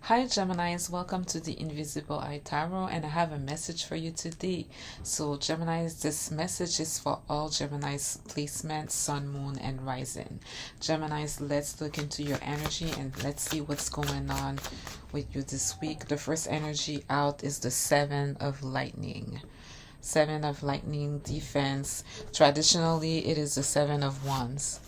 Hi Geminis, welcome to the Invisible Eye Tarot, and I have a message for you today. So Geminis, this message is for all Geminis placements, Sun, Moon, and Rising. Geminis, let's look into your energy and let's see what's going on with you this week. The first energy out is the Seven of Lightning. Seven of Lightning, defense. Traditionally, it is the Seven of Wands.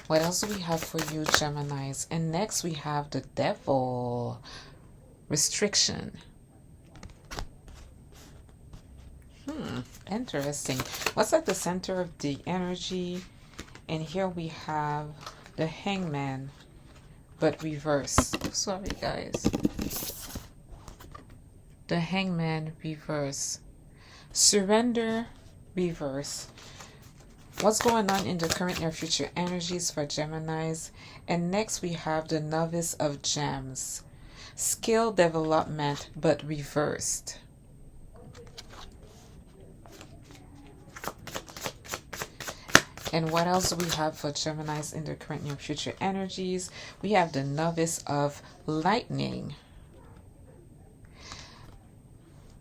What else do we have for you, Geminis? And next we have the Devil. Restriction. Interesting. What's at the center of the energy? And here we have the Hangman, but reverse. Sorry, guys. The Hangman, reverse. Surrender, reverse. What's going on in the current near future energies for Geminis? And next we have the Novice of Gems. Skill development, but reversed. And what else do we have for Geminis in the current near future energies? We have the Novice of Lightning.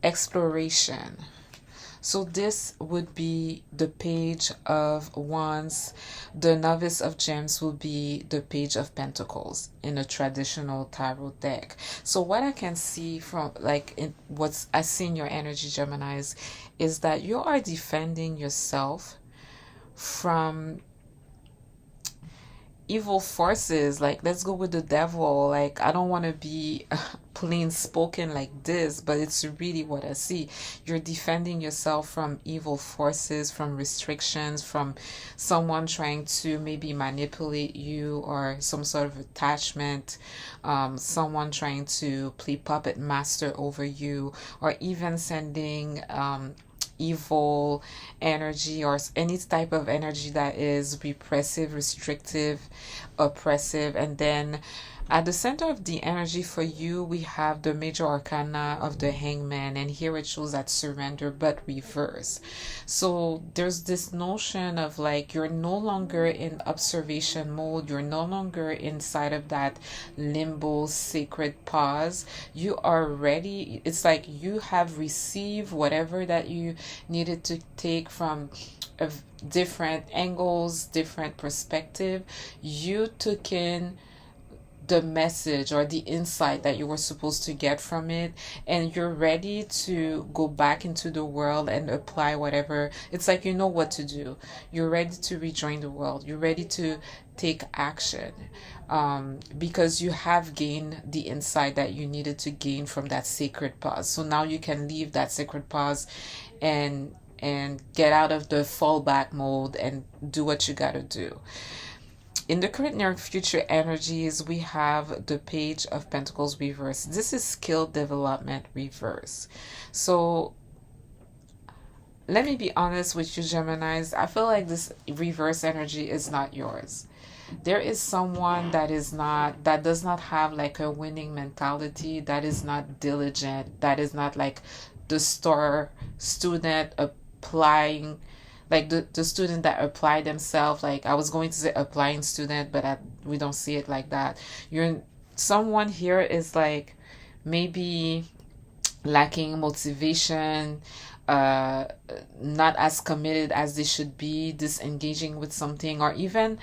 Exploration. So this would be the Page of Wands. The Novice of Gems will be the Page of Pentacles in a traditional tarot deck. So what I can see from what's I see in your energy, Geminis, is that you are defending yourself from evil forces. Like, let's go with the devil. Like, I don't want to be plain spoken like this, but it's really what I see. You're defending yourself from evil forces, from restrictions, from someone trying to maybe manipulate you, or some sort of attachment, someone trying to play puppet master over you, or even sending evil energy or any type of energy that is repressive, restrictive, oppressive. And then at the center of the energy for you, we have the major arcana of the Hangman, and here it shows that surrender but reverse. So there's this notion of like, you're no longer in observation mode, you're no longer inside of that limbo sacred pause. You are ready. It's like you have received whatever that you needed to take from different angles, different perspective. You took in the message or the insight that you were supposed to get from it, and you're ready to go back into the world and apply whatever. It's like, you know what to do. You're ready to rejoin the world. You're ready to take action, because you have gained the insight that you needed to gain from that sacred pause. So now you can leave that sacred pause and get out of the fallback mode and do what you gotta do. In the current near future energies, we have the Page of Pentacles reverse. This is skill development reverse. So let me be honest with you, Geminis. I feel like this reverse energy is not yours. There is someone that does not have like a winning mentality, that is not diligent, that is not like the star student applying, like the student that applied themselves. Like, I was going to say applying student, but we don't see it like that. Someone here is like maybe lacking motivation, not as committed as they should be, disengaging with something, or even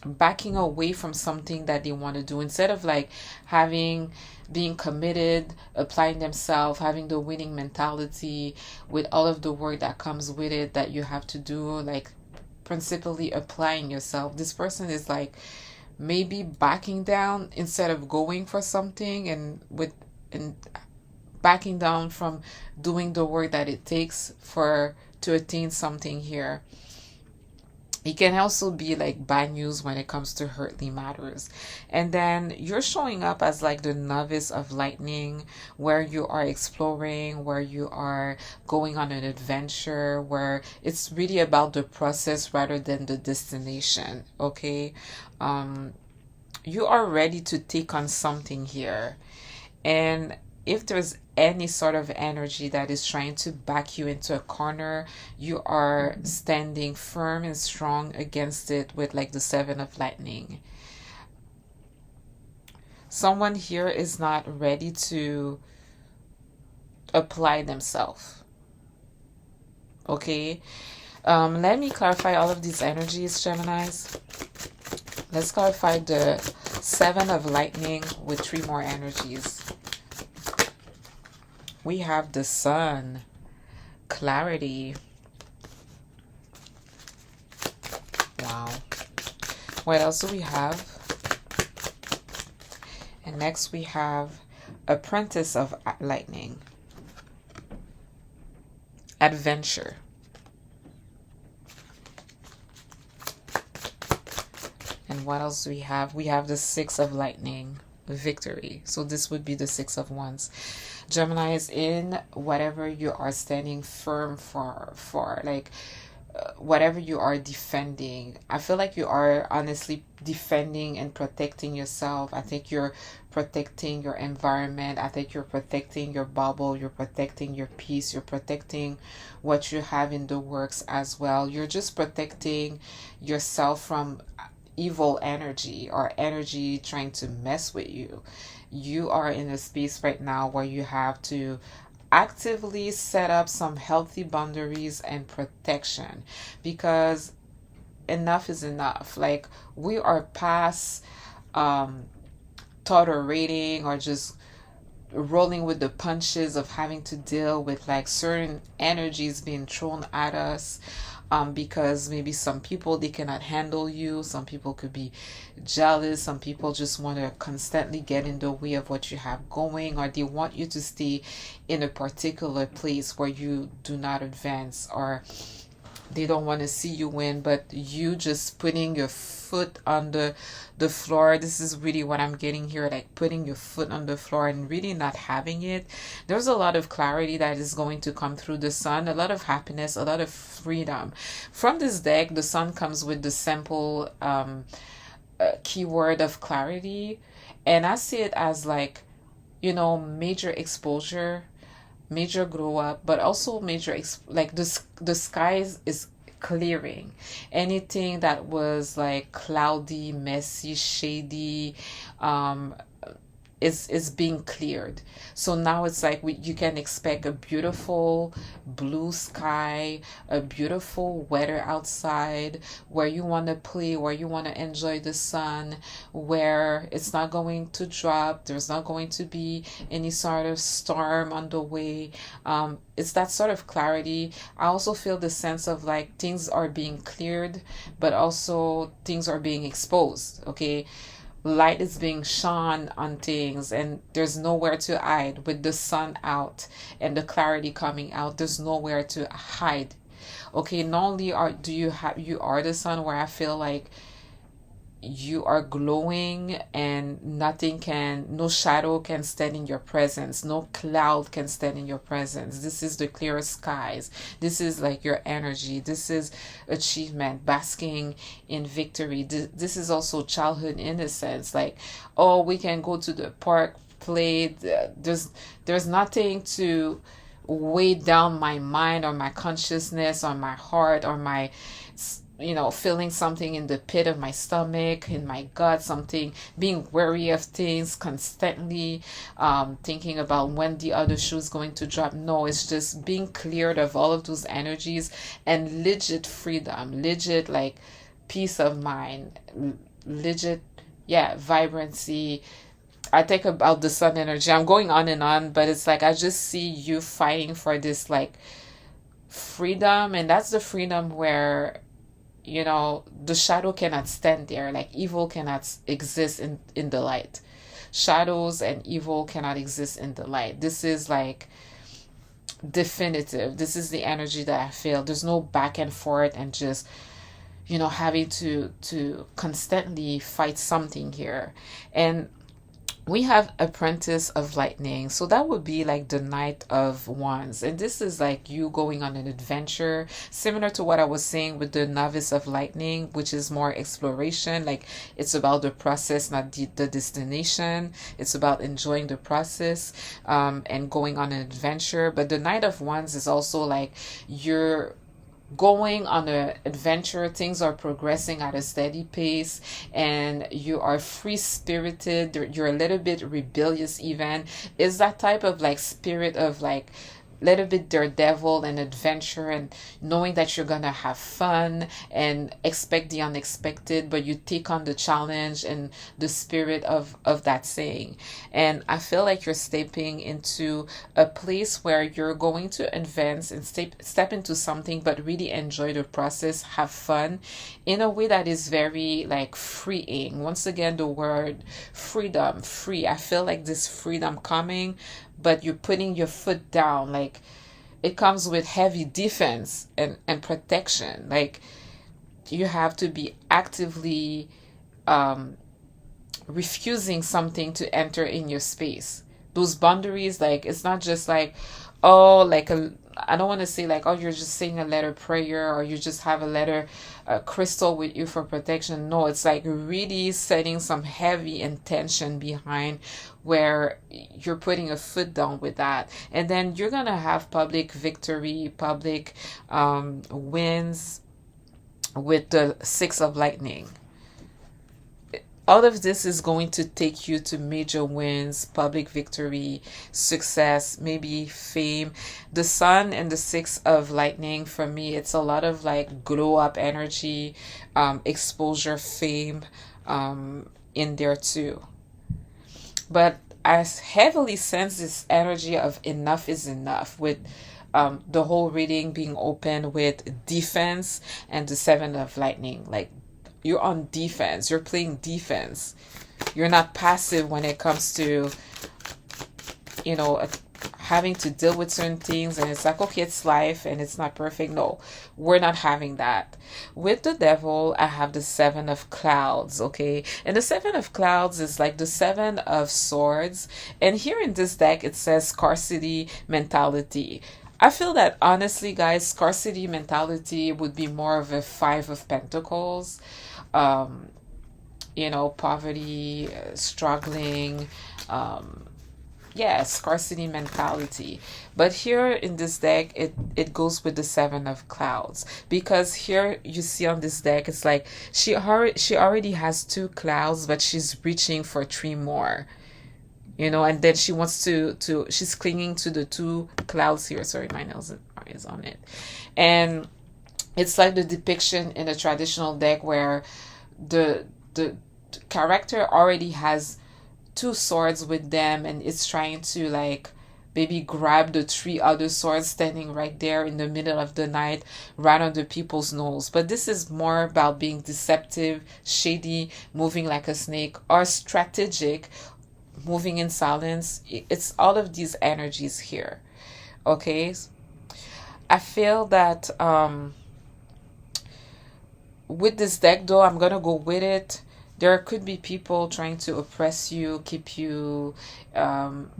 backing away from something that they want to do, instead of like being committed, applying themselves, having the winning mentality with all of the work that comes with it that you have to do, like principally applying yourself. This person is like maybe backing down instead of going for something, and backing down from doing the work that it takes to attain something here. It can also be like bad news when it comes to earthly matters. And then you're showing up as like the Novice of Lightning, where you are exploring, where you are going on an adventure, where it's really about the process rather than the destination. Okay, you are ready to take on something here. And if there's any sort of energy that is trying to back you into a corner, you are standing firm and strong against it with like the Seven of Lightning. Someone here is not ready to apply themselves. Okay. Let me clarify all of these energies, Geminis. Let's clarify the Seven of Lightning with 3 more energies. We have the Sun, clarity. Wow. What else do we have? And next we have Apprentice of Lightning, adventure. And what else do we have? We have the Six of Lightning, victory. So this would be the Six of Wands. Gemini is in whatever you are standing firm for like whatever you are defending. I feel like you are honestly defending and protecting yourself. I think you're protecting your environment. I think you're protecting your bubble. You're protecting your peace. You're protecting what you have in the works as well. You're just protecting yourself from evil energy or energy trying to mess with you. You are in a space right now where you have to actively set up some healthy boundaries and protection, because enough is enough. Like, we are past tolerating or just rolling with the punches of having to deal with like certain energies being thrown at us, because maybe some people, they cannot handle you. Some people could be jealous. Some people just want to constantly get in the way of what you have going, or they want you to stay in a particular place where you do not advance, or they don't want to see you win, but you just putting your foot on the floor. This is really what I'm getting here, like putting your foot on the floor and really not having it. There's a lot of clarity that is going to come through the Sun, a lot of happiness, a lot of freedom. From this deck, the Sun comes with the simple keyword of clarity, and I see it as like, major exposure, major glow up, but also major like the skies is clearing. Anything that was like cloudy, messy, shady, is being cleared. So now it's like you can expect a beautiful blue sky, a beautiful weather outside, where you want to play, where you want to enjoy the sun, where it's not going to drop, there's not going to be any sort of storm on the way. It's that sort of clarity. I also feel the sense of like things are being cleared, but also things are being exposed. Okay, light is being shone on things, and there's nowhere to hide. With the sun out and the clarity coming out, there's nowhere to hide. Okay, not only you are the sun, where I feel like you are glowing and no shadow can stand in your presence, no cloud can stand in your presence. This is the clearest skies. This is like your energy. This is achievement, basking in victory. This is also childhood innocence, like, oh, we can go to the park, play. There's nothing to weigh down my mind or my consciousness or my heart or my feeling something in the pit of my stomach, in my gut, something, being wary of things constantly, thinking about when the other shoe is going to drop. No, it's just being cleared of all of those energies and legit freedom, legit like peace of mind, legit, vibrancy. I think about the sun energy. I'm going on and on, but it's like I just see you fighting for this like freedom, and that's the freedom where the shadow cannot stand there. Like, evil cannot exist in the light. Shadows and evil cannot exist in the light. This is like definitive. This is the energy that I feel. There's no back and forth and just having to constantly fight something here. And we have Apprentice of Lightning. So that would be like the Knight of Wands. And this is like you going on an adventure, similar to what I was saying with the Novice of Lightning, which is more exploration. Like it's about the process, not the destination. It's about enjoying the process, and going on an adventure. But the Knight of Wands is also like you're going on an adventure. Things are progressing at a steady pace, and you are free spirited. You're a little bit rebellious even. Is that type of like spirit of like little bit daredevil and adventure, and knowing that you're gonna have fun and expect the unexpected, but you take on the challenge and the spirit of that saying. And I feel like you're stepping into a place where you're going to advance and step into something, but really enjoy the process, have fun in a way that is very like freeing. Once again, the word freedom, free. I feel like this freedom coming, but you're putting your foot down. Like it comes with heavy defense and protection. Like you have to be actively refusing something to enter in your space. Those boundaries, like it's not just like, oh, like a, I don't want to say like, oh, you're just saying a letter prayer, or you just have a letter crystal with you for protection. No, it's like really setting some heavy intention behind, where you're putting a foot down with that. And then you're going to have public victory, public wins with the Six of Lightning. All of this is going to take you to major wins, public victory, success, maybe fame. The Sun and the Six of Lightning, for me, it's a lot of like glow up energy, exposure, fame in there too. But I heavily sense this energy of enough is enough, with the whole reading being open with defense and the Seven of Lightning. Like you're on defense, you're playing defense. You're not passive when it comes to, you know, having to deal with certain things, and it's like, okay, it's life and it's not perfect. No, we're not having that. With the Devil, I have the Seven of Clouds, okay? And the Seven of Clouds is like the Seven of Swords. And here in this deck, it says scarcity mentality. I feel that honestly, guys, scarcity mentality would be more of a Five of Pentacles. You know, poverty, struggling, yeah, scarcity mentality. But here in this deck, it goes with the Seven of Clouds, because here you see on this deck, it's like she already has two clouds, but she's reaching for three more. You know, and then she wants to she's clinging to the two clouds here. Sorry, my nails is on it. And it's like the depiction in a traditional deck where the character already has two swords with them, and it's trying to like maybe grab the three other swords standing right there in the middle of the night, right under people's nose. But this is more about being deceptive, shady, moving like a snake, or strategic, moving in silence. It's all of these energies here. Okay, I feel that with this deck, though, I'm gonna go with it. There could be people trying to oppress you, keep you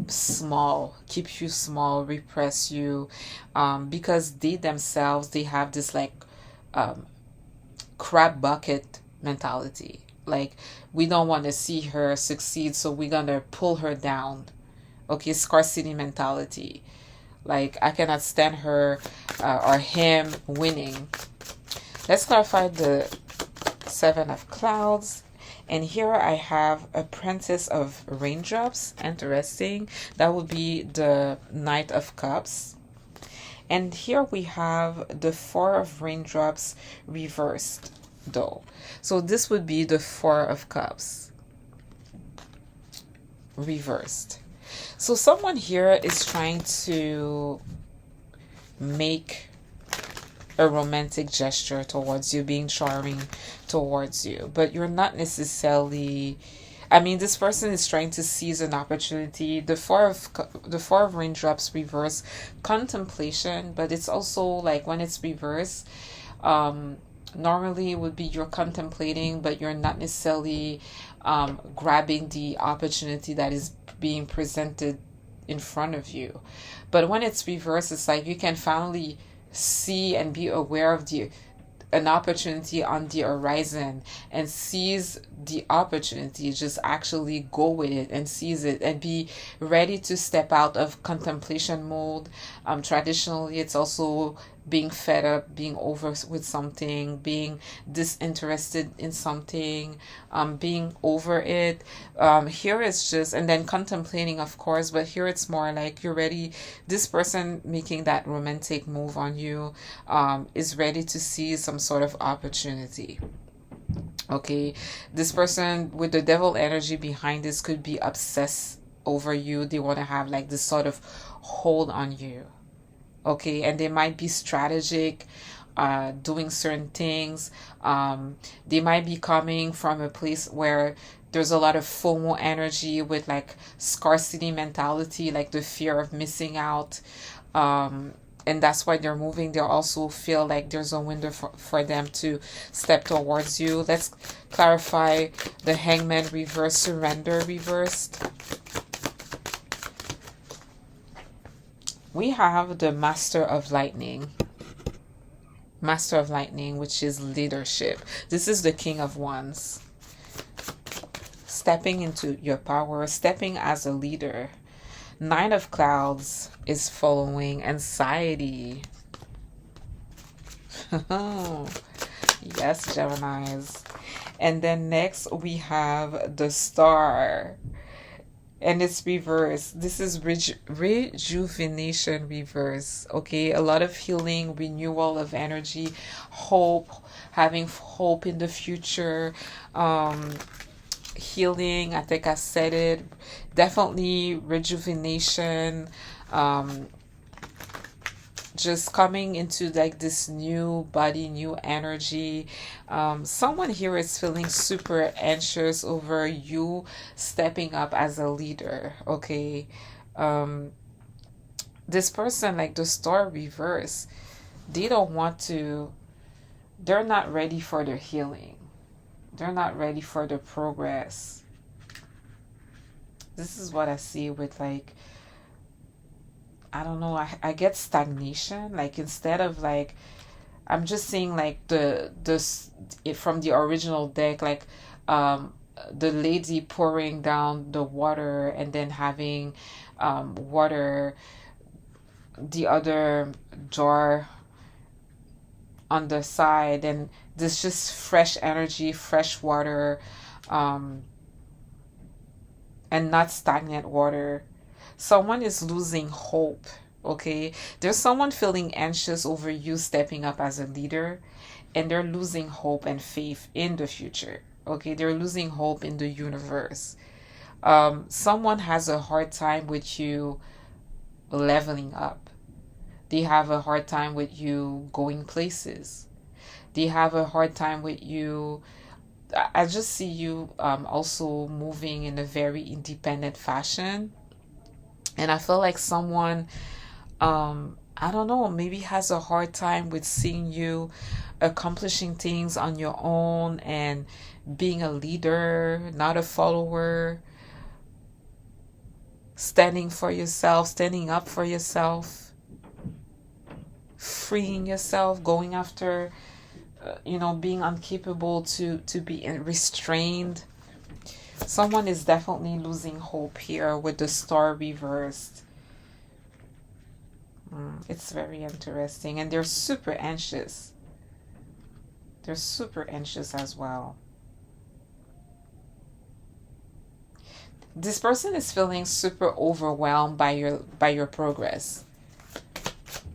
small, repress you, because they themselves, they have this like crab bucket mentality. Like, we don't want to see her succeed, so we're gonna pull her down. Okay, scarcity mentality. Like, I cannot stand her or him winning. Let's clarify the Seven of Clouds. And here I have Apprentice of Raindrops. Interesting. That would be the Knight of Cups. And here we have the Four of Raindrops reversed, though. So this would be the Four of Cups reversed. So someone here is trying to make a romantic gesture towards you, being charming towards you, but you're not necessarily, I mean, this person is trying to seize an opportunity. The Four of Raindrops reverse, contemplation, but it's also like when it's reverse, normally it would be you're contemplating, but you're not necessarily grabbing the opportunity that is being presented in front of you. But when it's reversed, it's like you can finally see and be aware of the an opportunity on the horizon and seize the opportunity. Just actually go with it and seize it and be ready to step out of contemplation mode. Traditionally, it's also being fed up, being over with something, being disinterested in something, being over it. Here it's just, and then contemplating, of course, but here it's more like you're ready. This person making that romantic move on you is ready to see some sort of opportunity. Okay, this person with the devil energy behind this could be obsessed over you. They want to have like this sort of hold on you. Okay, and they might be strategic, doing certain things. They might be coming from a place where there's a lot of FOMO energy with like scarcity mentality, like the fear of missing out. And that's why they're moving. They also feel like there's a window for them to step towards you. Let's clarify the Hangman reverse, surrender reversed. We have the Master of Lightning. Master of Lightning, which is leadership. This is the King of Wands. Stepping into your power, stepping as a leader. Nine of Clouds is following anxiety. Yes, Geminis. And then next we have the Star. And it's reverse. This is rejuvenation reverse. Okay, a lot of healing, renewal of energy, hope, having hope in the future, healing. I think I said it. Definitely rejuvenation. Just coming into like this new body, new energy. Someone here is feeling super anxious over you stepping up as a leader. Okay. This person, like the Star reverse, they don't want to, they're not ready for their healing. They're not ready for the progress. This is what I see with like, I don't know, I get stagnation. Like instead of like, I'm just seeing like from the original deck, like the lady pouring down the water and then having water, the other jar on the side, and this just fresh energy, fresh water, and not stagnant water. Someone is losing hope. Okay, there's someone feeling anxious over you stepping up as a leader, and they're losing hope and faith in the future. Okay, they're losing hope in the universe. Someone has a hard time with you leveling up. They have a hard time with you going places. They have a hard time with you. I just see you also moving in a very independent fashion. And I feel like someone, I don't know, maybe has a hard time with seeing you accomplishing things on your own and being a leader, not a follower, standing for yourself, standing up for yourself, freeing yourself, going after, being incapable to be restrained. Someone is definitely losing hope here with the Star reversed. It's very interesting. And they're super anxious. They're super anxious as well. This person is feeling super overwhelmed by your progress.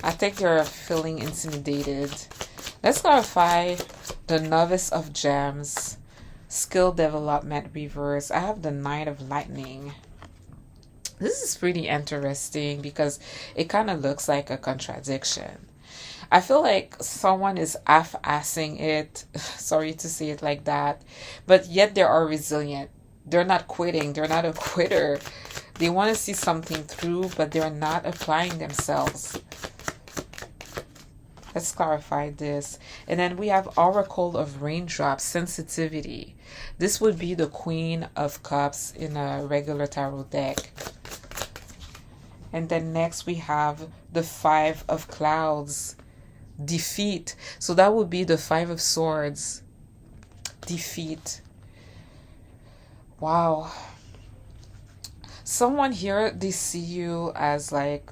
I think they're feeling intimidated. Let's clarify the Novice of Gems. Skill development reverse. I have the Knight of Lightning. This is pretty interesting because it kind of looks like a contradiction. I feel like someone is half-assing it. Sorry to say it like that. But yet they are resilient. They're not quitting. They're not a quitter. They want to see something through, but they're not applying themselves. Let's clarify this. And then we have Oracle of Raindrops, sensitivity. This would be the Queen of Cups in a regular tarot deck. And then next we have the Five of Clouds, defeat. So that would be the Five of Swords, defeat. Wow. Someone here, they see you as like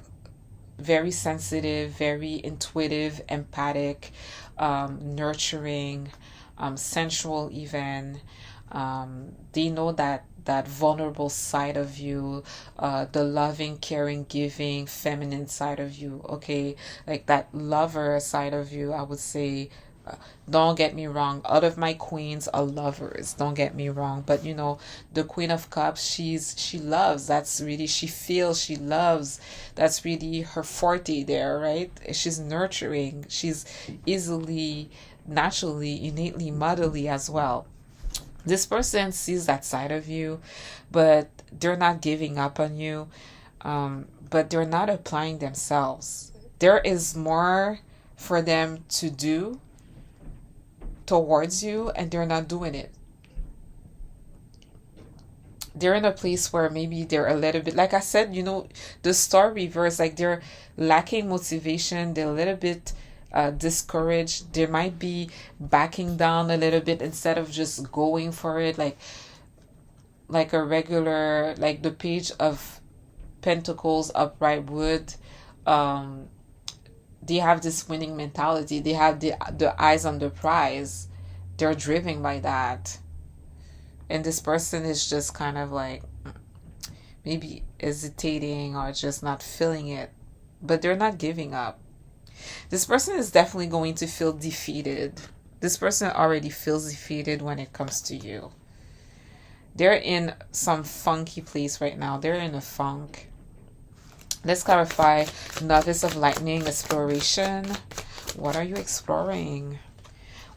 very sensitive, very intuitive, empathic, nurturing, sensual even. They know that vulnerable side of you, the loving, caring, giving, feminine side of you, okay? Like that lover side of you, I would say. Don't get me wrong, all of my queens are lovers, don't get me wrong, but you know, the Queen of Cups, she loves, that's really, she feels, she loves, that's really her forte there, right? She's nurturing, she's easily, naturally, innately motherly as well. This person sees that side of you, but they're not giving up on you, but they're not applying themselves. There is more for them to do towards you, and they're not doing it. They're in a place where maybe they're a little bit, like I said, you know, the star reverse, like they're lacking motivation, they're a little bit discouraged, they might be backing down a little bit instead of just going for it, like a regular, like the Page of Pentacles upright wood. um they have this winning mentality, they have the eyes on the prize, they're driven by that. And this person is just kind of like maybe hesitating or just not feeling it, but they're not giving up. This person is definitely going to feel defeated. This person already feels defeated when it comes to you. They're in some funky place right now, they're in a funk. Let's clarify. Novice of Lightning, exploration. What are you exploring?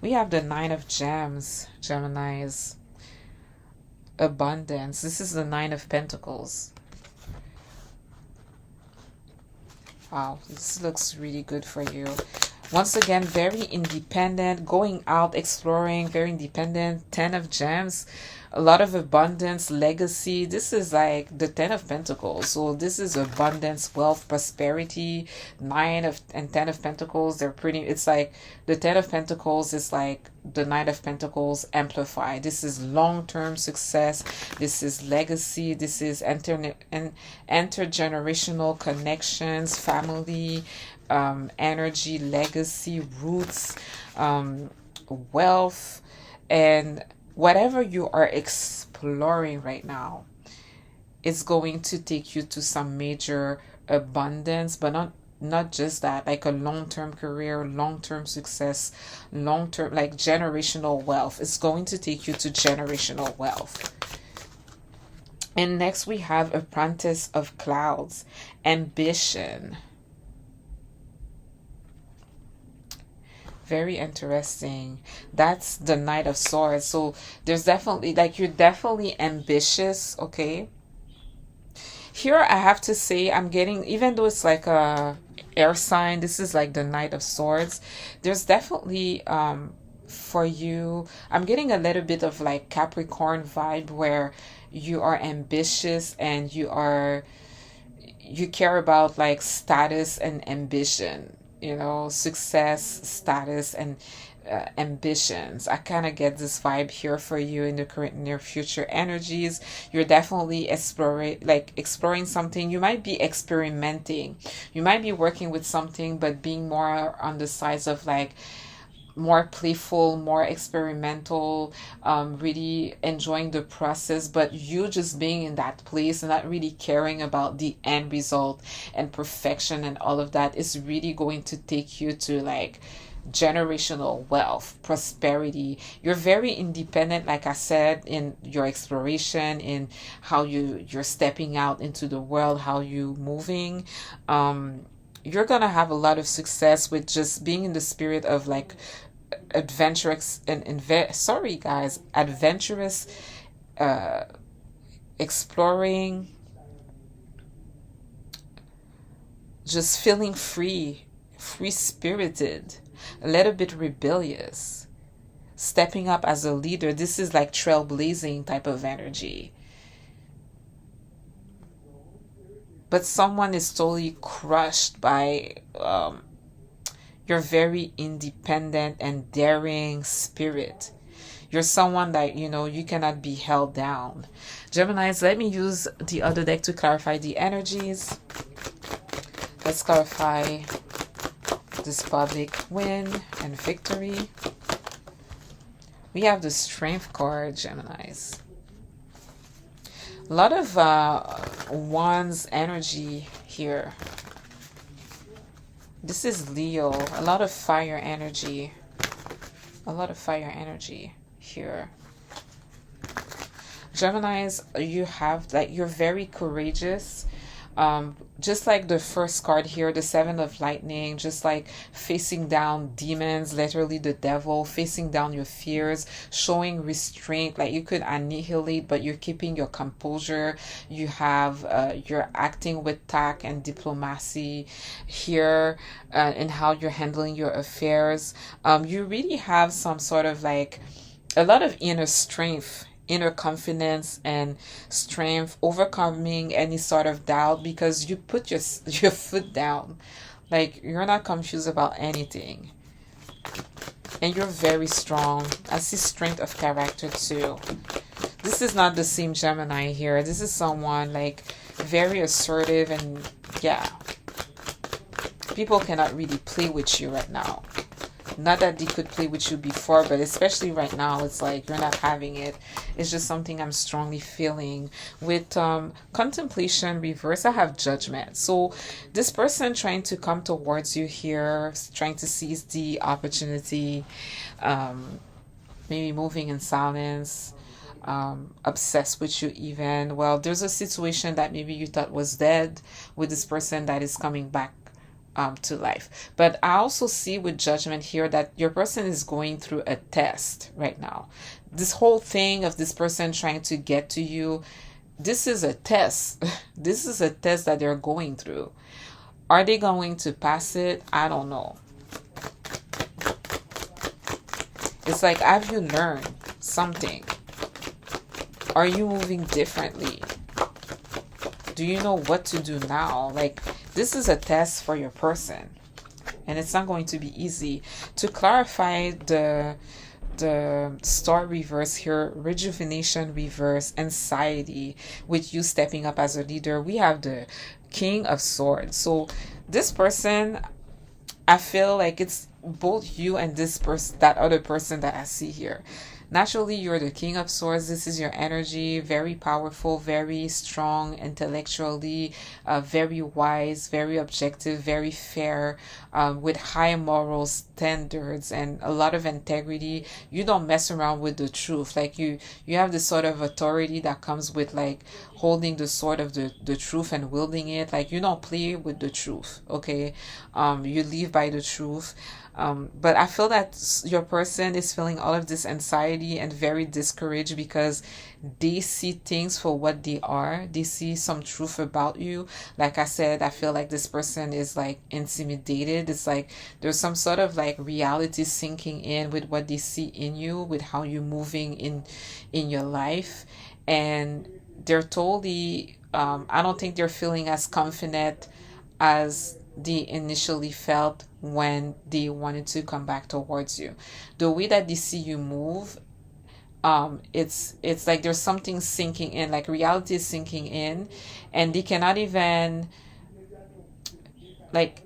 We have the Nine of Gems, Geminis. Abundance. This is the Nine of Pentacles. Wow, this looks really good for you. Once again, very independent, going out, exploring, very independent. Ten of Gems, a lot of abundance, legacy. This is like the Ten of Pentacles. So this is abundance, wealth, prosperity. Nine of and Ten of Pentacles, they're pretty, it's like the Ten of Pentacles is like the Nine of Pentacles amplified. This is long-term success. This is legacy. This is intergenerational connections, family, energy, legacy, roots, wealth, and whatever you are exploring right now is going to take you to some major abundance, but not just that, like a long-term career, long-term success, long-term, like generational wealth. It's going to take you to generational wealth. And next we have Apprentice of Clouds, ambition. Very interesting. That's the Knight of Swords. So there's definitely, like, you're definitely ambitious, okay? Here I have to say, I'm getting, even though it's like a air sign, this is like the Knight of Swords. There's definitely, for you, I'm getting a little bit of like Capricorn vibe where you are ambitious and you care about like status and ambition, you know, success, status, and ambitions. I kind of get this vibe here for you in the current near future energies. You're definitely exploring something. You might be experimenting. You might be working with something, but being more on the sides of like more playful, more experimental, really enjoying the process, but you just being in that place and not really caring about the end result and perfection and all of that is really going to take you to like generational wealth, prosperity. You're very independent, like I said, in your exploration, in how you're stepping out into the world, how you moving. You're gonna have a lot of success with just being in the spirit of like adventurous adventurous, exploring, just feeling free free-spirited, a little bit rebellious, stepping up as a leader. This is like trailblazing type of energy. But someone is totally crushed by your very independent and daring spirit. You're someone that, you cannot be held down. Geminis, let me use the other deck to clarify the energies. Let's clarify this public win and victory. We have the Strength card, Geminis. A lot of Wands energy here. This is Leo. A lot of fire energy. A lot of fire energy here. Geminis, you have, like, you're very courageous. Just like the first card here, the Seven of Lightning, just like facing down demons, literally the devil, facing down your fears, showing restraint, like you could annihilate, but you're keeping your composure. You have, you're acting with tact and diplomacy here, in how you're handling your affairs. You really have some sort of like a lot of inner strength, inner confidence and strength, overcoming any sort of doubt, because you put your foot down. Like, you're not confused about anything, and you're very strong. I see strength of character too. This is not the same Gemini here. This is someone like very assertive, and yeah, people cannot really play with you right now. Not that they could play with you before, but especially right now, it's like you're not having it. It's just something I'm strongly feeling. With contemplation reverse, I have judgment. So this person trying to come towards you here, trying to seize the opportunity, maybe moving in silence, obsessed with you even. Well, there's a situation that maybe you thought was dead with this person that is coming back to life. But I also see with judgment here that your person is going through a test right now. This whole thing of this person trying to get to you, this is a test. This is a test that they're going through. Are they going to pass it? I don't know. It's like, have you learned something? Are you moving differently? Do you know what to do now? Like, this is a test for your person, and it's not going to be easy. To clarify the star reverse here, rejuvenation reverse, anxiety, with you stepping up as a leader, we have the King of Swords. So this person, I feel like it's both you and this person, that other person that I see here. Naturally, you're the King of Swords. This is your energy, very powerful, very strong intellectually, very wise, very objective, very fair, with high moral standards and a lot of integrity. You don't mess around with the truth. Like, you have this sort of authority that comes with like holding the sword of the truth and wielding it. Like, you don't play with the truth, okay? You live by the truth. But I feel that your person is feeling all of this anxiety and very discouraged because they see things for what they are. They see some truth about you. Like I said, I feel like this person is like intimidated. It's like there's some sort of like reality sinking in with what they see in you, with how you're moving in your life. And they're totally, I don't think they're feeling as confident as they initially felt when they wanted to come back towards you. The way that they see you move, it's like there's something sinking in, like reality is sinking in, and they cannot even, like,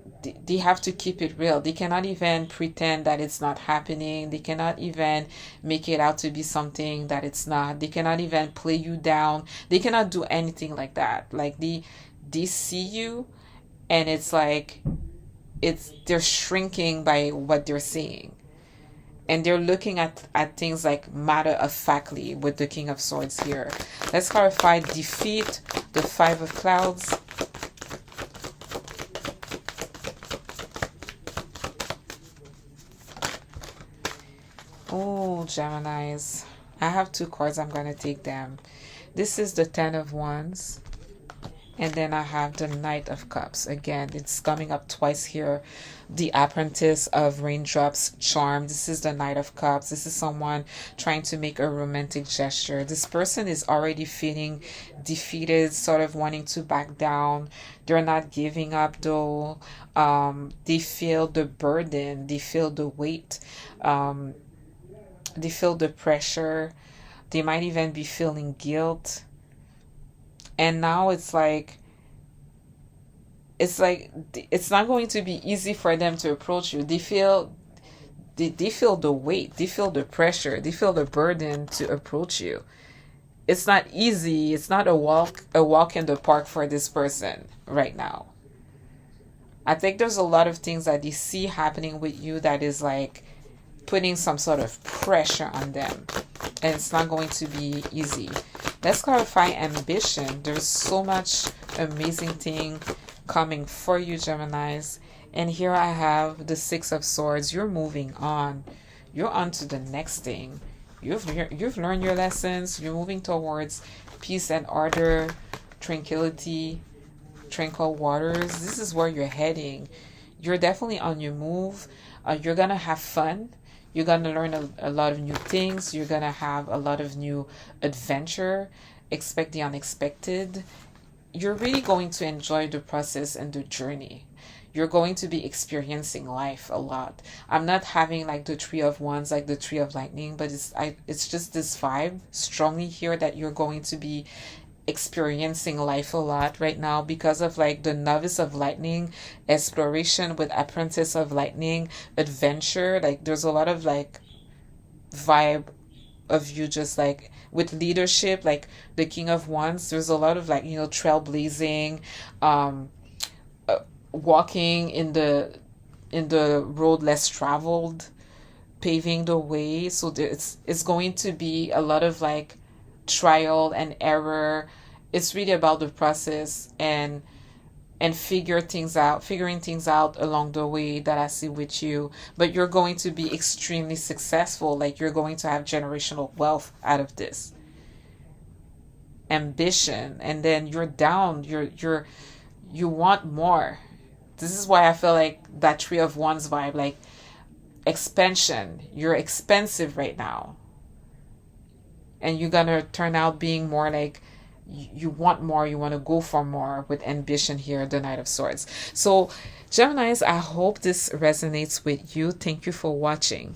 they have to keep it real. They cannot even pretend that it's not happening. They cannot even make it out to be something that it's not. They cannot even play you down. They cannot do anything like that. Like, they see you, and it's like they're shrinking by what they're seeing, and they're looking at things like matter of factly with the King of Swords here. Let's clarify defeat, the Five of Clouds. Oh, Geminis, I have two cards. I'm gonna take them. This is the Ten of Wands, And then I have the Knight of Cups. Again, it's coming up twice here. The Apprentice of Raindrops Charm. This is the Knight of Cups. This is someone trying to make a romantic gesture. This person is already feeling defeated, sort of wanting to back down. They're not giving up though. They feel the burden. They feel the weight. They feel the pressure. They might even be feeling guilt. And now it's not going to be easy for them to approach you. They feel the weight, they feel the pressure, they feel the burden to approach you. It's not easy. It's not a walk in the park for this person right now. I think there's a lot of things that they see happening with you that is like putting some sort of pressure on them. And it's not going to be easy. Let's clarify ambition. There's so much amazing thing coming for you, Geminis. And here I have the Six of Swords. You're moving on. You're on to the next thing. You've learned your lessons. You're moving towards peace and order, tranquility, tranquil waters. This is where you're heading. You're definitely on your move. You're gonna have fun. You're going to learn a lot of new things. You're going to have a lot of new adventure. Expect the unexpected. You're really going to enjoy the process and the journey. You're going to be experiencing life a lot. I'm not having like the Three of Wands, like the Three of Lightning, but it's just this vibe strongly here that you're going to be experiencing life a lot right now because of like the Novice of Lightning, exploration with Apprentice of Lightning, adventure. Like there's a lot of like vibe of you just like with leadership, like the King of Wands. There's a lot of like, trailblazing, walking in the road less traveled, paving the way. So it's going to be a lot of like trial and error. It's really about the process and figuring things out along the way that I see with you. But you're going to be extremely successful. Like you're going to have generational wealth out of this. Ambition, and then you're down. You want more. This is why I feel like that Three of Wands vibe, like expansion. You're expensive right now. And you're gonna turn out being more like you want more, you want to go for more with ambition here, the Knight of Swords. So Geminis, I hope this resonates with you. Thank you for watching.